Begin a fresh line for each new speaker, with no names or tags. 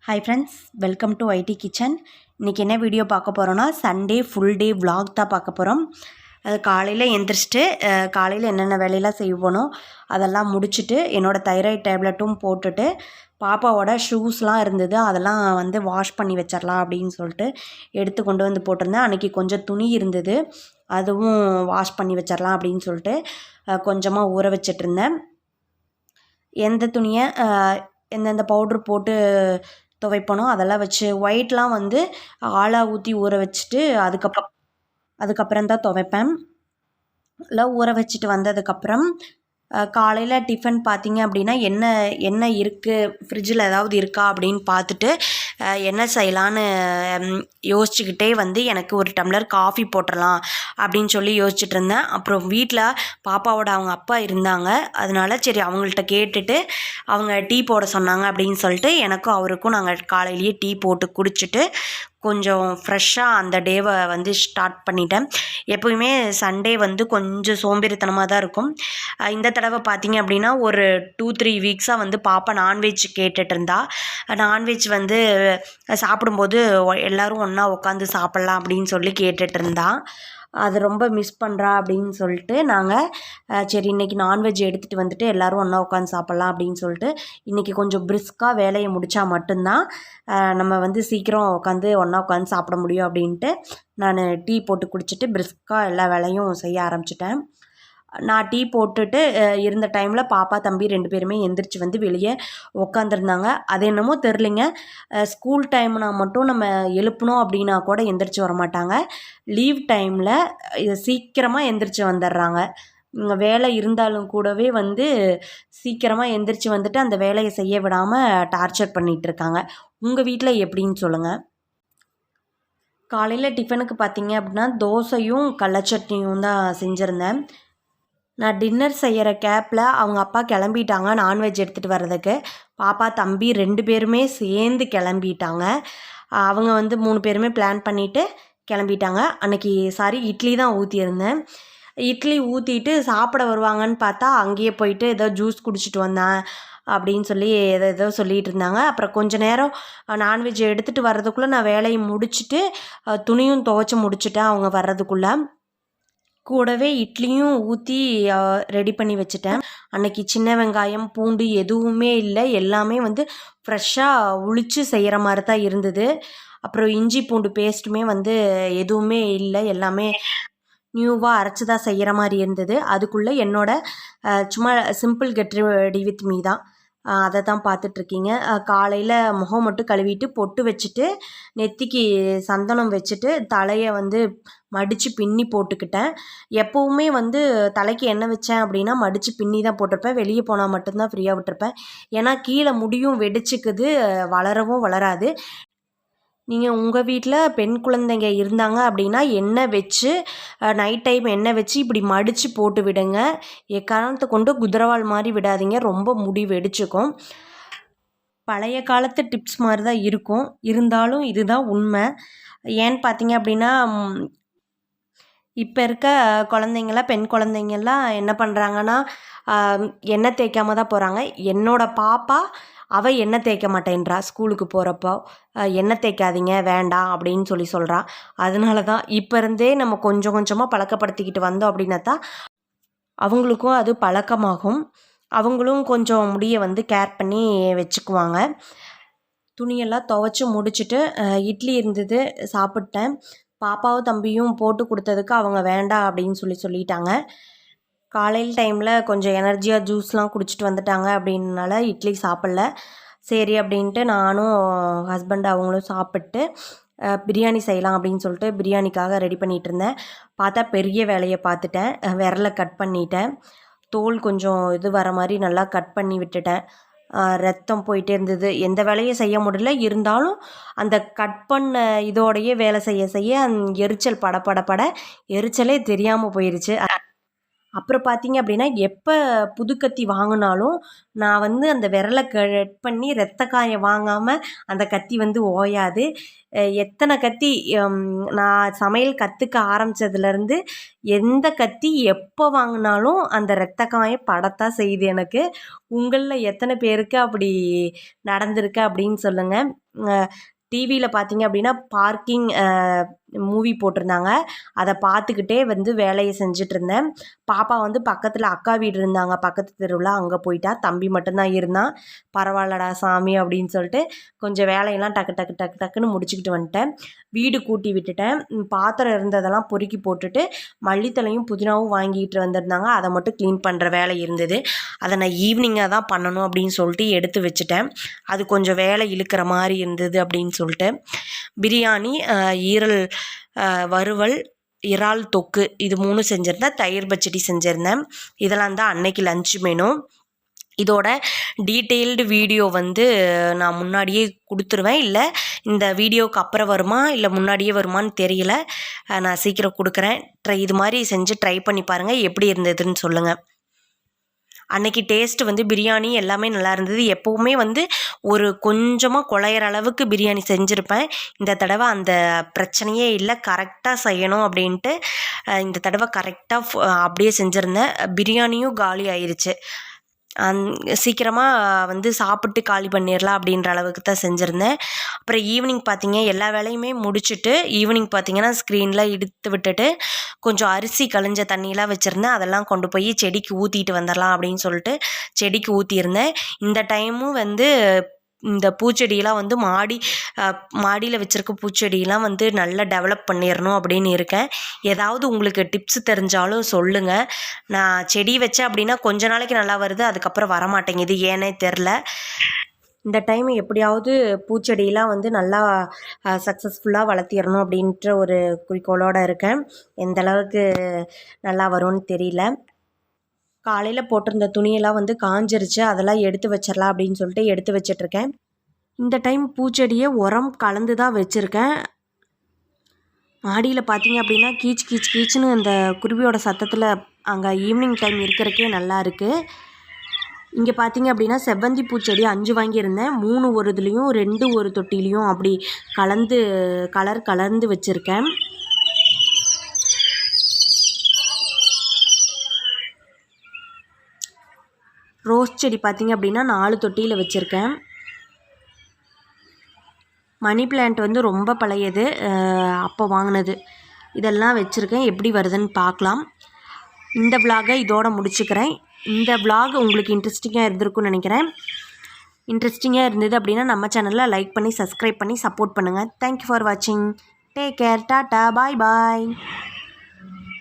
Hi friends, welcome to IT kitchen. இன்றைக்கி என்ன video பார்க்க போகிறோன்னா, சண்டே ஃபுல் டே vlog தான் பார்க்க போகிறோம். காலையில் எந்திரிச்சிட்டு காலையில் என்னென்ன வேலையெல்லாம் செய்வோனோ அதெல்லாம் முடிச்சுட்டு என்னோடய தைராய்டு டேப்லெட்டும் போட்டுட்டு பாப்பாவோட ஷூஸ்லாம் இருந்தது, அதெல்லாம் வந்து வாஷ் பண்ணி வச்சிடலாம் அப்படின்னு சொல்லிட்டு எடுத்து கொண்டு வந்து போட்டிருந்தேன். அன்றைக்கி கொஞ்சம் துணி இருந்தது, அதுவும் வாஷ் பண்ணி வச்சிடலாம் அப்படின்னு சொல்லிட்டு கொஞ்சமாக ஊற வச்சிட்ருந்தேன். எந்த துணியை எந்தெந்த பவுட்ரு போட்டு துவைப்பனோ அதெல்லாம் வச்சு ஒயிட்லாம் வந்து ஆலா ஊற்றி ஊற வச்சுட்டு அதுக்கப்புறம் தான் துவைப்பேன். எல்லாம் ஊற வச்சுட்டு வந்ததுக்கப்புறம் காலையில் டிஃபன் பார்த்திங்க அப்படின்னா என்ன இருக்குது, ஃப்ரிட்ஜில் ஏதாவது இருக்கா அப்படின்னு பார்த்துட்டு என்ன செய்யலான்னு யோசிச்சுக்கிட்டே வந்து எனக்கு ஒரு டம்ளர் காஃபி போட்டுடலாம் அப்படின்னு சொல்லி யோசிச்சுட்டு இருந்தேன். அப்புறம் வீட்டில் பாப்பாவோட அவங்க அப்பா இருந்தாங்க, அதனால சரி அவங்கள்ட்ட கேட்டுட்டு அவங்க டீ போட சொன்னாங்க அப்படின்னு சொல்லிட்டு எனக்கும் அவருக்கும் நாங்கள் காலையிலேயே டீ போட்டு குடிச்சிட்டு கொஞ்சம் ஃப்ரெஷ்ஷாக அந்த டேவை வந்து ஸ்டார்ட் பண்ணிட்டேன். எப்போயுமே சண்டே வந்து கொஞ்சம் சோம்பேறித்தனமாக தான் இருக்கும். இந்த தடவை பார்த்திங்க அப்படின்னா ஒரு 2-3 வீக்ஸாக வந்து பாப்பா நான்வெஜ் கேட்டுட்டு இருந்தா. நான்வெஜ் வந்து சாப்பிடும்போது எல்லோரும் ஒன்றா உட்காந்து சாப்பிட்லாம் அப்படின்னு சொல்லி கேட்டுட்டு இருந்தா. அது ரொம்ப மிஸ் பண்ணுறா அப்படின்னு சொல்லிட்டு நாங்கள் சரி இன்றைக்கி நான்வெஜ் எடுத்துகிட்டு வந்துட்டு எல்லோரும் ஒன்றா உட்காந்து சாப்பிட்லாம் அப்படின்னு சொல்லிட்டு இன்றைக்கி கொஞ்சம் பிரிஸ்காக வேலையை முடித்தா மட்டும்தான் நம்ம வந்து சீக்கிரம் உட்காந்து ஒன்றா உட்காந்து சாப்பிட முடியும் அப்படின்ட்டு நான் டீ போட்டு குடிச்சிட்டு பிரிஸ்காக எல்லா வேலையும் செய்ய ஆரம்பிச்சிட்டேன். நான் டீ போட்டுட்டு இருந்த டைமில் பாப்பா தம்பி 2 பேருமே எந்திரிச்சு வந்து வெளியே உக்காந்துருந்தாங்க. அது என்னமோ தெரிலிங்க, ஸ்கூல் டைம்னா மட்டும் நம்ம எழுப்பணும் அப்படின்னா கூட எந்திரிச்சு வரமாட்டாங்க. லீவ் டைமில் சீக்கிரமாக எந்திரிச்சு வந்துடுறாங்க. வேலை இருந்தாலும் கூடவே வந்து சீக்கிரமாக எந்திரிச்சு வந்துட்டு அந்த வேலையை செய்ய விடாமல் டார்ச்சர் பண்ணிகிட்ருக்காங்க. உங்கள் வீட்டில் எப்படின்னு சொல்லுங்கள். காலையில் டிஃபனுக்கு பார்த்தீங்க அப்படின்னா தோசையும் கடல சட்னியும் தான் செஞ்சுருந்தேன். நான் டின்னர் செய்கிற கேப்பில் அவங்க அப்பா கிளம்பிட்டாங்க நான்வெஜ் எடுத்துகிட்டு வர்றதுக்கு. பாப்பா தம்பி 2 பேருமே சேர்ந்து கிளம்பிட்டாங்க. அவங்க வந்து 3 பேருமே பிளான் பண்ணிவிட்டு கிளம்பிட்டாங்க. அன்றைக்கி இட்லி தான் ஊற்றியிருந்தேன். இட்லி ஊற்றிட்டு சாப்பிட வருவாங்கன்னு பார்த்தா அங்கேயே போயிட்டு ஏதோ ஜூஸ் குடிச்சிட்டு வந்தேன் அப்படின்னு சொல்லி ஏதோ சொல்லிகிட்டு இருந்தாங்க. அப்புறம் கொஞ்சம் நேரம் நான்வெஜ் எடுத்துகிட்டு வர்றதுக்குள்ளே நான் வேலையை முடிச்சுட்டு துணியும் துவைச்சி முடிச்சுட்டேன். அவங்க வர்றதுக்குள்ளே கூடவே இட்லியும் ஊற்றி ரெடி பண்ணி வச்சுட்டேன். அன்றைக்கி சின்ன வெங்காயம் பூண்டு எதுவுமே இல்லை, எல்லாமே வந்து ஃப்ரெஷ்ஷாக உளித்து செய்கிற மாதிரி தான் இருந்தது. அப்புறம் இஞ்சி பூண்டு பேஸ்ட்டுமே வந்து எதுவுமே இல்லை, எல்லாமே நியூவாக அரைச்சி தான் செய்கிற மாதிரி இருந்தது. அதுக்குள்ளே சும்மா simple get ready with me தான், அதை தான் பார்த்துட்ருக்கீங்க. காலையில் முகம் மட்டும் கழுவிட்டு பொட்டு வச்சுட்டு நெத்திக்கு சந்தனம் வச்சுட்டு தலையை வந்து மடித்து பின்னி போட்டுக்கிட்டேன். எப்போவுமே வந்து தலைக்கு எண்ணெய் வச்சேன் அப்படின்னா மடித்து பின்னி தான் போட்டிருப்பேன். வெளியே போனால் மட்டும்தான் ஃப்ரீயாக விட்டுருப்பேன். ஏன்னா கீழே முடியும் வெடிச்சுக்குது, வளரவும் வளராது. நீங்கள் உங்கள் வீட்டில் பெண் குழந்தைங்க இருந்தாங்க அப்படின்னா எண்ணெய் வச்சு நைட் டைம் எண்ணெய் வச்சு இப்படி மடித்து போட்டு விடுங்க. எக்காரணத்தை கொண்டு குதிரவால் மாதிரி விடாதீங்க, ரொம்ப முடி வெடிச்சுக்கும். பழைய காலத்து டிப்ஸ் மாதிரி தான் இருக்கும், இருந்தாலும் இதுதான் உண்மை. ஏன்னு பார்த்தீங்க அப்படின்னா இப்போ இருக்க குழந்தைங்களாம் பெண் குழந்தைங்கள்லாம் என்ன பண்ணுறாங்கன்னா எண்ணெய் தேய்க்காம தான் போகிறாங்க. என்னோடய பாப்பா அவள் எண்ணெய் தேய்க்க மாட்டேன்றா. ஸ்கூலுக்கு போகிறப்போ எண்ணெய் தேய்க்காதீங்க வேண்டாம் அப்படின்னு சொல்கிறா. அதனால தான் இப்போ இருந்தே நம்ம கொஞ்சம் கொஞ்சமாக பழக்கப்படுத்திக்கிட்டு வந்தோம் அப்படின்னா தான் அவங்களுக்கும் அது பழக்கமாகும். அவங்களும் கொஞ்சம் முடியை வந்து கேர் பண்ணி வச்சுக்குவாங்க. துணியெல்லாம் துவைச்சி முடிச்சுட்டு இட்லி இருந்தது சாப்பிட்டேன். பாப்பாவும் தம்பியும் போட்டு கொடுத்ததுக்கு அவங்க வேண்டாம் அப்படின்னு சொல்லிட்டாங்க. காலையில் டைமில் கொஞ்சம் எனர்ஜியாக ஜூஸ்லாம் குடிச்சிட்டு வந்துட்டாங்க அப்படின்னால இட்லி சாப்பிட்ல. சரி அப்படின்ட்டு நானும் ஹஸ்பண்ட் அவங்களும் சாப்பிட்டு பிரியாணி செய்யலாம் அப்படின்னு சொல்லிட்டு பிரியாணிக்காக ரெடி பண்ணிகிட்டு இருந்தேன். பார்த்தா பெரிய வேலையை பார்த்துட்டேன். விரலை கட் பண்ணிட்டேன். தோல் கொஞ்சம் இது வர மாதிரி நல்லா கட் பண்ணி விட்டுட்டேன். ரத்தம் போயிட்டே இருந்தது. எந்த வேலையும் செய்ய முடியல, இருந்தாலும் அந்த கட் பண்ண இதோடையே வேலை செய்ய எரிச்சல் பட எரிச்சலே தெரியாமல் போயிடுச்சு. அப்புறம் பார்த்தீங்க அப்படின்னா எப்போ புது கத்தி வாங்கினாலும் நான் வந்து அந்த விரலை கட் பண்ணி ரத்த காயம் வாங்காமல் அந்த கத்தி வந்து ஓயாது. எத்தனை கத்தி நான் சமையல் கற்றுக்க ஆரம்பித்ததுலேருந்து எந்த கத்தி எப்போ வாங்கினாலும் அந்த ரத்த காயம் படத்தான் செய்யுது எனக்கு. உங்களில் எத்தனை பேருக்கு அப்படி நடந்திருக்கு அப்படின்னு சொல்லுங்கள். டிவியில் பார்த்தீங்க அப்படின்னா பார்க்கிங் மூவி போட்டிருந்தாங்க. அதை பார்த்துக்கிட்டே வந்து வேலையை செஞ்சிட்ருந்தேன். பாப்பா வந்து பக்கத்தில் அக்கா வீடு இருந்தாங்க பக்கத்து தெருவில், அங்கே போயிட்டா. தம்பி மட்டும்தான் இருந்தான். பரவாயில்லடா சாமி அப்படின்னு சொல்லிட்டு கொஞ்சம் வேலையெல்லாம் டக்கு டக்கு டக்கு டக்குன்னு முடிச்சுக்கிட்டு வந்துட்டேன். வீடு கூட்டி விட்டுட்டேன். பாத்திரம் இருந்ததெல்லாம் பொறுக்கி போட்டுட்டு மல்லித்தலையும் புதினாவும் வாங்கிட்டு வந்திருந்தாங்க. அதை மட்டும் க்ளீன் பண்ணுற வேலை இருந்தது. அதை நான் ஈவினிங்காக தான் பண்ணணும் அப்படின்னு சொல்லிட்டு எடுத்து வச்சுட்டேன். அது கொஞ்சம் வேலை இழுக்கிற மாதிரி இருந்தது அப்படின்னு சொல்லிட்டு. பிரியாணி, ஈரல் வறுவல், இறால் தொக்கு, இது 3 செஞ்சுருந்தேன். தயிர் பச்சடி செஞ்சுருந்தேன். இதெல்லாம் தான் அன்னைக்கு லஞ்ச் மெனு. இதோட டீட்டெயில்டு வீடியோ வந்து நான் முன்னாடியே கொடுத்துருவேன். இல்லை இந்த வீடியோவுக்கு அப்புறம் வருமா இல்லை முன்னாடியே வருமானு தெரியல. நான் சீக்கிரம் கொடுக்குறேன். இது மாதிரி செஞ்சு ட்ரை பண்ணி பாருங்கள், எப்படி இருந்ததுன்னு சொல்லுங்கள். அன்னைக்கு டேஸ்ட்டு வந்து பிரியாணி எல்லாமே நல்லா இருந்தது. எப்போவுமே வந்து ஒரு கொஞ்சமாக குழையிற அளவுக்கு பிரியாணி செஞ்சுருப்பேன். இந்த தடவை அந்த பிரச்சனையே இல்லை. கரெக்டாக செய்யணும் அப்படின்ட்டு இந்த தடவை கரெக்டாக அப்படியே செஞ்சுருந்தேன். பிரியாணியும் காலி ஆயிடுச்சு. சீக்கிரமாக வந்து சாப்பிட்டு காலி பண்ணிடலாம் அப்படின்ற அளவுக்கு தான் செஞ்சுருந்தேன். அப்புறம் ஈவினிங் பார்த்திங்க எல்லா வேலையுமே முடிச்சுட்டு ஈவினிங் பார்த்திங்கன்னா ஸ்க்ரீனில் எடுத்து விட்டுட்டு கொஞ்சம் அரிசி கழிஞ்ச தண்ணியெலாம் வச்சுருந்தேன். அதெல்லாம் கொண்டு போய் செடிக்கு ஊற்றிட்டு வந்துடலாம் அப்படின்னு சொல்லிட்டு செடிக்கு ஊற்றியிருந்தேன். இந்த டைமும் வந்து இந்த பூச்செடியெலாம் வந்து மாடியில் வச்சுருக்க பூச்செடியெலாம் வந்து நல்லா டெவலப் பண்ணிடணும் அப்படின்னு இருக்கேன். ஏதாவது உங்களுக்கு டிப்ஸ் தெரிஞ்சாலும் சொல்லுங்கள். நான் செடி வச்சேன் அப்படின்னா கொஞ்ச நாளைக்கு நல்லா வருது, அதுக்கப்புறம் வரமாட்டேங்குது, ஏன்னே தெரில. இந்த டைம் எப்படியாவது பூச்செடியெலாம் வந்து நல்லா சக்ஸஸ்ஃபுல்லாக வளர்த்திடணும் அப்படின்ற ஒரு குறிக்கோளோடு இருக்கேன். எந்த அளவுக்கு நல்லா வரும்னு தெரியல. காலையில் போட்டிருந்த துணியெல்லாம் வந்து காஞ்சிருச்சு. அதெல்லாம் எடுத்து வச்சிடலாம் அப்படின்னு சொல்லிட்டு எடுத்து வச்சிட்ருக்கேன். இந்த டைம் பூச்செடியை உரம் கலந்து தான் வச்சுருக்கேன். மாடியில் பார்த்தீங்க அப்படின்னா கீச் கீச் கீச்சுன்னு அந்த குருவியோட சத்தத்தில் அங்கே ஈவினிங் டைம் இருக்கிறக்கே நல்லா இருக்குது. இங்கே பார்த்தீங்க அப்படின்னா செவ்வந்தி பூச்செடி 5 வாங்கியிருந்தேன். 3 ஒரு இதுலேயும் 2 ஒரு தொட்டிலையும் அப்படி கலந்து வச்சுருக்கேன். ரோஸ் செடி பார்த்திங்க அப்படின்னா 4 தொட்டியில் வச்சுருக்கேன். மணி பிளான்ட் வந்து ரொம்ப பழையது, அப்போ வாங்கினது. இதெல்லாம் வச்சுருக்கேன். எப்படி வருதுன்னு பார்க்கலாம். இந்த விலாகை இதோட முடிச்சுக்கிறேன். இந்த விலாக் உங்களுக்கு இன்ட்ரெஸ்டிங்காக இருந்திருக்கும்னு நினைக்கிறேன். இன்ட்ரெஸ்டிங்காக இருந்தது அப்படின்னா நம்ம சேனலில் லைக் பண்ணி சப்ஸ்கிரைப் பண்ணி சப்போர்ட் பண்ணுங்கள். தேங்க்யூ ஃபார் வாட்சிங். Take care. டாட்டா. பாய் பாய்.